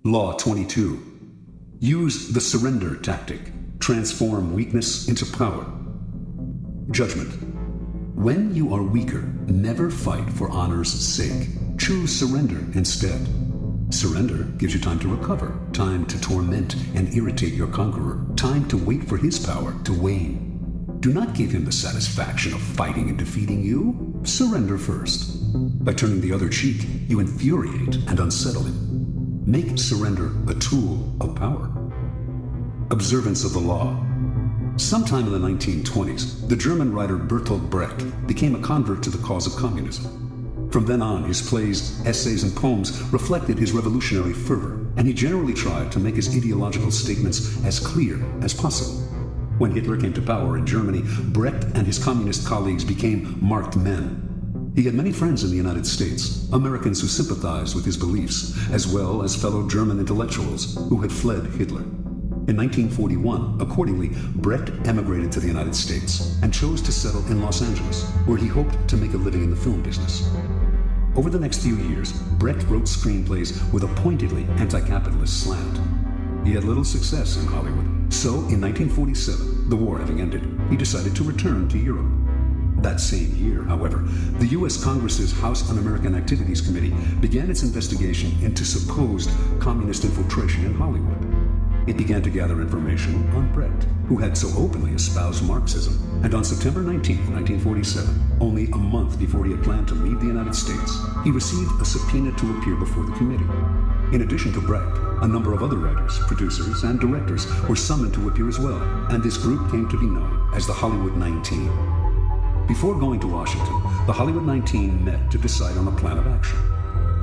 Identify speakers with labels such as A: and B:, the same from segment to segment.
A: Law 22. Use the surrender tactic. Transform weakness into power. Judgment. When you are weaker, never fight for honor's sake. Choose surrender instead. Surrender gives you time to recover, time to torment and irritate your conqueror, time to wait for his power to wane. Do not give him the satisfaction of fighting and defeating you. Surrender first. By turning the other cheek, you infuriate and unsettle him. Make surrender a tool of power. Observance of the law. Sometime in the 1920s, the German writer Bertolt Brecht became a convert to the cause of communism. From then on, his plays, essays, and poems reflected his revolutionary fervor, and he generally tried to make his ideological statements as clear as possible. When Hitler came to power in Germany, Brecht and his communist colleagues became marked men. He had many friends in the United States, Americans who sympathized with his beliefs, as well as fellow German intellectuals who had fled Hitler. In 1941, accordingly, Brecht emigrated to the United States and chose to settle in Los Angeles, where he hoped to make a living in the film business. Over the next few years, Brecht wrote screenplays with a pointedly anti-capitalist slant. He had little success in Hollywood, so in 1947, the war having ended, he decided to return to Europe. That same year, however, the U.S. Congress's House Un-American Activities Committee began its investigation into supposed communist infiltration in Hollywood. It began to gather information on Brecht, who had so openly espoused Marxism, and on September 19, 1947, only a month before he had planned to leave the United States, he received a subpoena to appear before the committee. In addition to Brecht, a number of other writers, producers, and directors were summoned to appear as well, and this group came to be known as the Hollywood 19. Before going to Washington, the Hollywood 19 met to decide on a plan of action.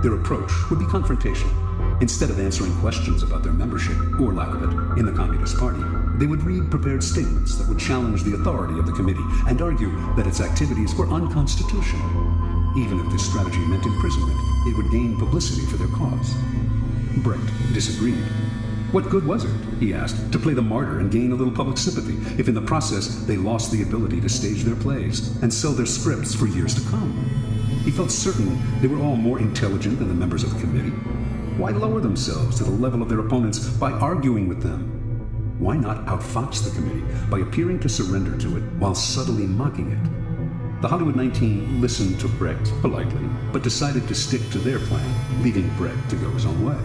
A: Their approach would be confrontational. Instead of answering questions about their membership, or lack of it, in the Communist Party, they would read prepared statements that would challenge the authority of the committee and argue that its activities were unconstitutional. Even if this strategy meant imprisonment, it would gain publicity for their cause. Brecht disagreed. What good was it, he asked, to play the martyr and gain a little public sympathy if in the process they lost the ability to stage their plays and sell their scripts for years to come? He felt certain they were all more intelligent than the members of the committee. Why lower themselves to the level of their opponents by arguing with them? Why not outfox the committee by appearing to surrender to it while subtly mocking it? The Hollywood 19 listened to Brecht politely, but decided to stick to their plan, leaving Brecht to go his own way.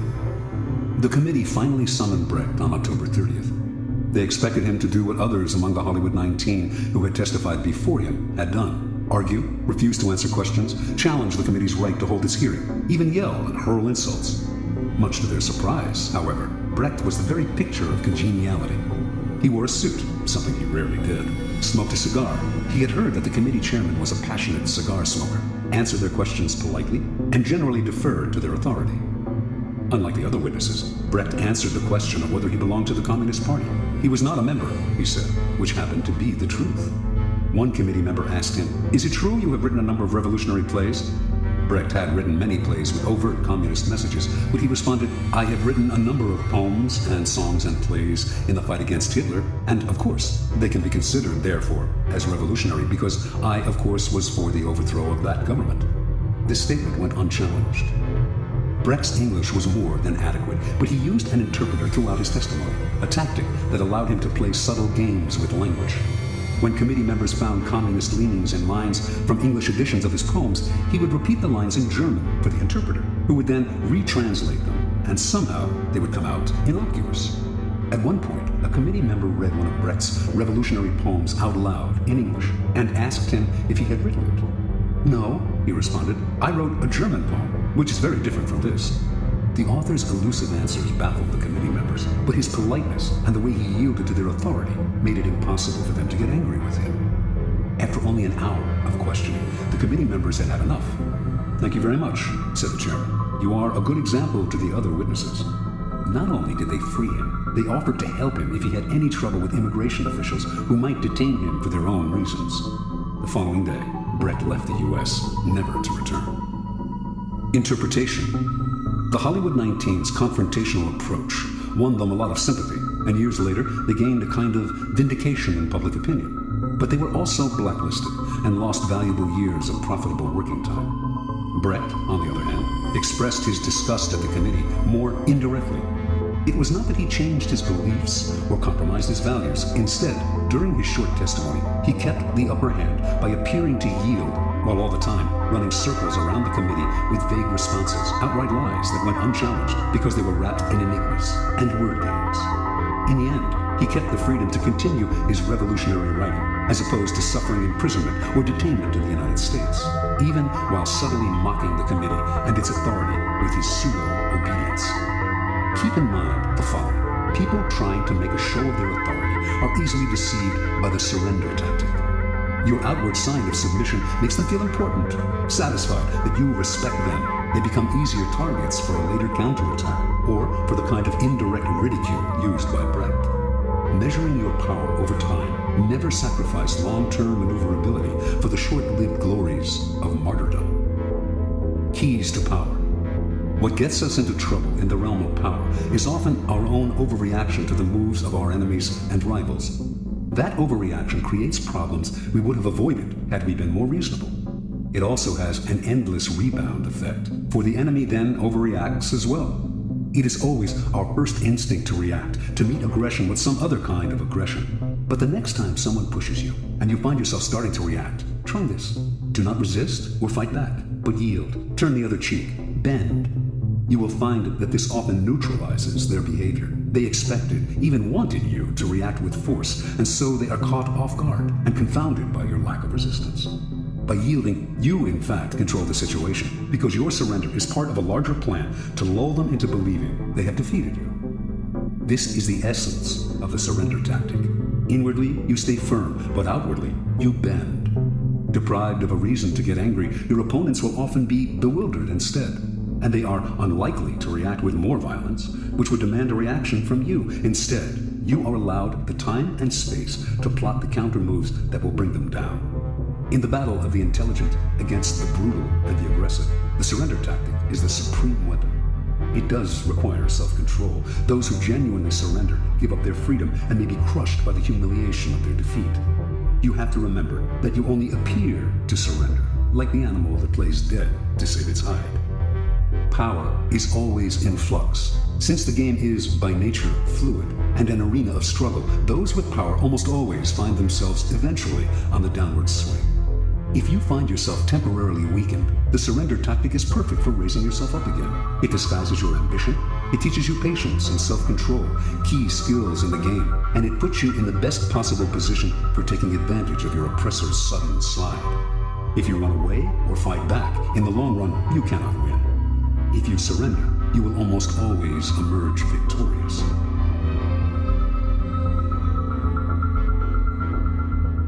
A: The committee finally summoned Brecht on October 30th. They expected him to do what others among the Hollywood 19 who had testified before him had done. Argue, refuse to answer questions, challenge the committee's right to hold its hearing, even yell and hurl insults. Much to their surprise, however, Brecht was the very picture of congeniality. He wore a suit, something he rarely did, smoked a cigar. He had heard that the committee chairman was a passionate cigar smoker, answered their questions politely, and generally deferred to their authority. Unlike the other witnesses, Brecht answered the question of whether he belonged to the Communist Party. He was not a member, he said, which happened to be the truth. One committee member asked him, "Is it true you have written a number of revolutionary plays?" Brecht had written many plays with overt communist messages, but he responded, "I have written a number of poems and songs and plays in the fight against Hitler, and of course, they can be considered, therefore, as revolutionary because I, of course, was for the overthrow of that government." This statement went unchallenged. Brecht's English was more than adequate, but he used an interpreter throughout his testimony, a tactic that allowed him to play subtle games with language. When committee members found communist leanings in lines from English editions of his poems, he would repeat the lines in German for the interpreter, who would then retranslate them, and somehow they would come out innocuous. At one point, a committee member read one of Brecht's revolutionary poems out loud in English and asked him if he had written it. "No," he responded, "I wrote a German poem, which is very different from this." The author's elusive answers baffled the committee members, but his politeness and the way he yielded to their authority made it impossible for them to get angry with him. After only an hour of questioning, the committee members had had enough. "Thank you very much," said the chairman. "You are a good example to the other witnesses." Not only did they free him, they offered to help him if he had any trouble with immigration officials who might detain him for their own reasons. The following day, Brecht left the U.S., never to return. Interpretation. The Hollywood 19's confrontational approach won them a lot of sympathy, and years later they gained a kind of vindication in public opinion. But they were also blacklisted and lost valuable years of profitable working time. Brecht, on the other hand, expressed his disgust at the committee more indirectly. It was not that he changed his beliefs or compromised his values. Instead, during his short testimony, he kept the upper hand by appearing to yield, while all the time running circles around the committee with vague responses, outright lies that went unchallenged because they were wrapped in enigmas and word games. In the end, he kept the freedom to continue his revolutionary writing, as opposed to suffering imprisonment or detainment in the United States, even while subtly mocking the committee and its authority with his pseudo-obedience. Keep in mind the following. People trying to make a show of their authority are easily deceived by the surrender tactic. Your outward sign of submission makes them feel important. Satisfied that you respect them, they become easier targets for a later counterattack, or for the kind of indirect ridicule used by Brecht. Measuring your power over time, never sacrifice long-term maneuverability for the short-lived glories of martyrdom. Keys to power. What gets us into trouble in the realm of power is often our own overreaction to the moves of our enemies and rivals. That overreaction creates problems we would have avoided had we been more reasonable. It also has an endless rebound effect, for the enemy then overreacts as well. It is always our first instinct to react, to meet aggression with some other kind of aggression. But the next time someone pushes you, and you find yourself starting to react, try this. Do not resist or fight back, but yield, turn the other cheek, bend. You will find that this often neutralizes their behavior. They expected, even wanted you to react with force, and so they are caught off guard and confounded by your lack of resistance. By yielding, you in fact control the situation, because your surrender is part of a larger plan to lull them into believing they have defeated you. This is the essence of the surrender tactic. Inwardly, you stay firm, but outwardly, you bend. Deprived of a reason to get angry, your opponents will often be bewildered instead, and they are unlikely to react with more violence, which would demand a reaction from you. Instead, you are allowed the time and space to plot the counter moves that will bring them down. In the battle of the intelligent against the brutal and the aggressive, the surrender tactic is the supreme weapon. It does require self-control. Those who genuinely surrender give up their freedom and may be crushed by the humiliation of their defeat. You have to remember that you only appear to surrender, like the animal that plays dead to save its hide. Power is always in flux. Since the game is, by nature, fluid and an arena of struggle, those with power almost always find themselves eventually on the downward swing. If you find yourself temporarily weakened, the surrender tactic is perfect for raising yourself up again. It disguises your ambition, it teaches you patience and self-control, key skills in the game, and it puts you in the best possible position for taking advantage of your oppressor's sudden slide. If you run away or fight back, in the long run, you cannot win. If you surrender, you will almost always emerge victorious.